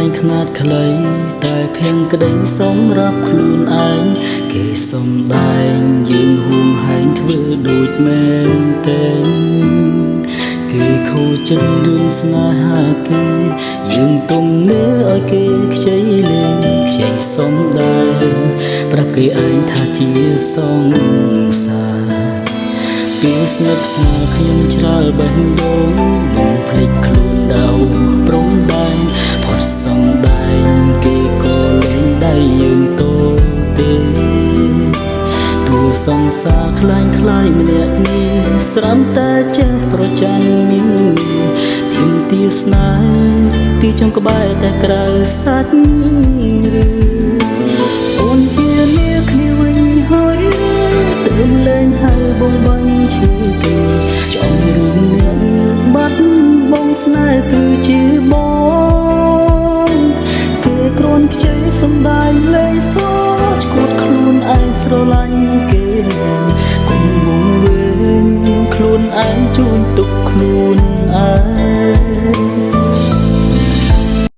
ញខ្នាតខ្លីតែភៀងក្តីសម្រាប់ខ្លួនឯងគេសំដែងយើងហួងហែងធ្វើដូចមែនទេគេខូចចិត្តរឿងស្នេហាគេយើងទំនេរឲ្យគេខ្ចីលេងខ្ចីសំដែងប្រាប់គេឯងថាជាសង្សារគេស្និទ្ធស្នាលខ្ញុំច្រាលបេះដូងលំភ្លេចខ្លួនដៅព្រំដែនផុតសំដែងគេក៏លែងដៃយើងតទេទោះសង្សារខ្លាញ់ខ្លាយម្នាក់នេះស្រាំតែចេះប្រច័ណ្ឌមានទៀមទាស្នេហ៍ទីចុងក្បែរតែក្រៅសាច់